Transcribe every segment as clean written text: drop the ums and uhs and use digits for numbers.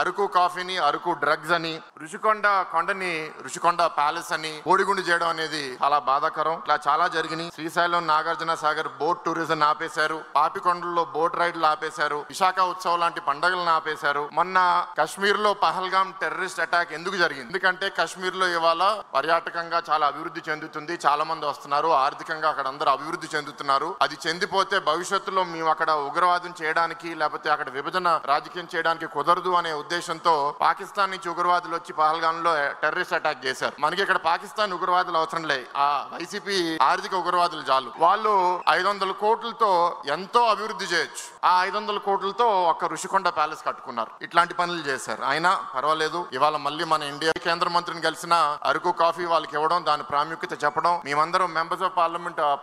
అరకు కాఫీని అరకు డ్రగ్స్ అని, రుషికొండ కొండని రుషికొండ ప్యాలెస్ అని బోడిగుండు చేయడం అనేది చాలా బాధాకరం. ఇట్లా చాలా జరిగినాయి. శ్రీశైలం నాగార్జున సాగర్ బోట్ టూరిజం ఆపేశారు, పాపికొండల్లో బోట్ రైడ్లు ఆపేశారు, విశాఖ ఉత్సవం లాంటి పండుగలను ఆపేశారు. మొన్న కశ్మీర్ లో పహల్గామ్ టెర్రరిస్ట్ అటాక్ ఎందుకు జరిగింది? ఎందుకంటే కశ్మీర్ లో ఇవాళ పర్యాటకంగా చాలా అభివృద్ధి చెందుతుంది, చాలా మంది వస్తున్నారు, ఆర్థికంగా అక్కడ అందరూ అభివృద్ధి చెందుతున్నారు. అది చెందిపోతే భవిష్యత్తులో మేము అక్కడ ఉగ్రవాదం చేయడానికి లేకపోతే అక్కడ విభజన రాజకీయం చేయడానికి కుదరదు అనే ఉద్దేశంతో పాకిస్తాన్ నుంచి ఉగ్రవాదులు వచ్చి పహల్గామ్ లో టెర్రరిస్ట్ అటాక్ చేశారు. మనకి ఇక్కడ పాకిస్తాన్ ఉగ్రవాదులు అవసరం లే, ఆ వైసీపీ ఆర్థిక ఉగ్రవాదులు చాలు. వాళ్ళు 500 కోట్లతో ఎంతో అభివృద్ధి చేయొచ్చు. ఆ 500 కోట్లతో ఒక రుషికొండ ప్యాలెస్ కట్టుకున్నారు. ఇట్లాంటి పనులు చేశారు. అయినా పర్వాలేదు, ఇవాళ మళ్ళీ మన ఇండియా కేంద్ర మంత్రిని కలిసిన అరకు కాఫీ వాళ్ళకి ఇవ్వడం, దాని ప్రాముఖ్యత చెప్పడం, మేమందరం మెంబర్స్ ఆఫ్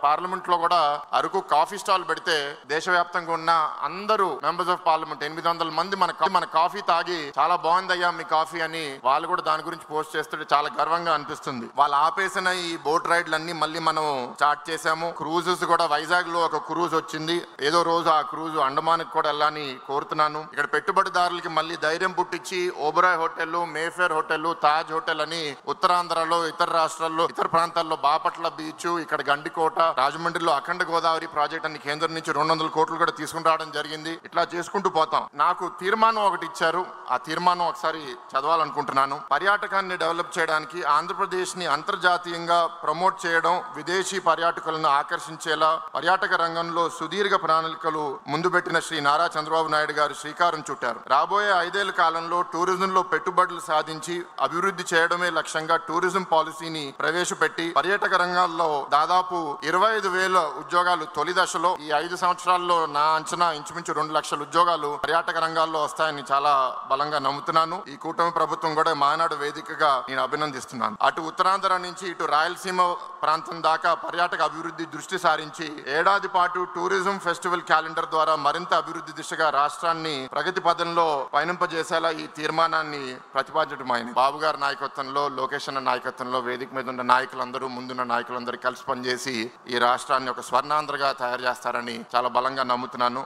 పార్లమెంట్ లో కూడా అరకు కాఫీ స్టాల్ పెడితే దేశవ్యాప్తంగా ఉన్న అందరూ మెంబర్స్ ఆఫ్ పార్లమెంట్ 800 మంది మన కాఫీ తాగి చాలా బాగుందయ్యా మీ కాఫీ అని వాళ్ళు కూడా దాని గురించి పోస్ట్ చేస్తుంటే చాలా గర్వంగా అనిపిస్తుంది. వాళ్ళు ఆపేసిన ఈ బోట్ రైడ్లన్నీ మళ్ళీ మనం స్టార్ట్ చేశాము. క్రూజెస్ కూడా వైజాగ్ లో ఒక క్రూజ్ వచ్చింది. ఏదో రోజు ఆ క్రూజ్ అండమాన్ కూడా వెళ్ళాలని కోరుతున్నాను. ఇక్కడ పెట్టుబడిదారులకి మళ్ళీ ధైర్యం పుట్టించి Oberoi hotel, Mayfair hotel, Taj hotel అని ఉత్తరాంధ్రలో, ఇతర రాష్ట్రాల్లో, ఇతర ప్రాంతాల్లో బాపట్ల బీచ్, ఇక్కడ గండికోట, రాజమండ్రిలో అఖండ గోదావరి ప్రాజెక్ట్ అని కేంద్రం నుంచి 200 కోట్లు కూడా తీసుకుని రావడం జరిగింది. ఇట్లా చేసుకుంటూ పోతాం. నాకు తీర్మానం ఒకటి ఇచ్చారు, ఆ తీర్మానం ఒకసారి చదవాలనుకుంటున్నాను. పర్యాటకాన్ని డెవలప్ చేయడానికి ఆంధ్రప్రదేశ్ ని అంతర్జాతీయంగా ప్రమోట్ చేయడం, విదేశీ పర్యాటకులను ఆకర్షించేలా పర్యాటక రంగంలో సుదీర్ఘ ప్రణాళికలు ముందు పెట్టిన శ్రీ నారా చంద్రబాబు నాయుడు గారు శ్రీకారం చుట్టారు. రాబోయే 5 ఏళ్ల కాలంలో టూరిజంలో పెట్టుబడులు సాధించి అభివృద్ధి చేయడమే లక్ష్యంగా టూరిజం పాలసీని ప్రవేశపెట్టి పర్యాటక రంగాల్లో దాదాపు 25,000 ఉద్యోగాలు తొలి దశలో, ఈ 5 సంవత్సరాల్లో నా అంచనా ఇంచుమించు 2 లక్షల ఉద్యోగాలు పర్యాటక రంగాల్లో వస్తాయని చాలా బలంగా నమ్ముతున్నాను. ఈ కూటమి ప్రభుత్వం కూడా మానాడు వేదికగా నేను అభినందిస్తున్నాను. అటు ఉత్తరాంధ్ర నుంచి ఇటు రాయలసీమ ప్రాంతం దాకా పర్యాటక అభివృద్ధి దృష్టి సారించి ఏడాది పాటు టూరిజం ఫెస్టివల్ క్యాలెండర్ ద్వారా మరింత అభివృద్ధి దిశగా రాష్ట్రాన్ని ప్రగతి పదంలో పయనింపజేసేలా ఈ తీర్మానాన్ని ప్రతిపాదించడమైంది. బాబు గారి నాయకత్వంలో, లోకేష్ అన్న నాయకత్వంలో వేదిక మీద ఉన్న నాయకులందరూ, ముందున్న నాయకులందరూ కలిసి పనిచేసి ఈ రాష్ట్రాన్ని ఒక స్వర్ణాంధ్రగా తయారు చేస్తారని చాలా బలంగా నమ్ముతున్నాను.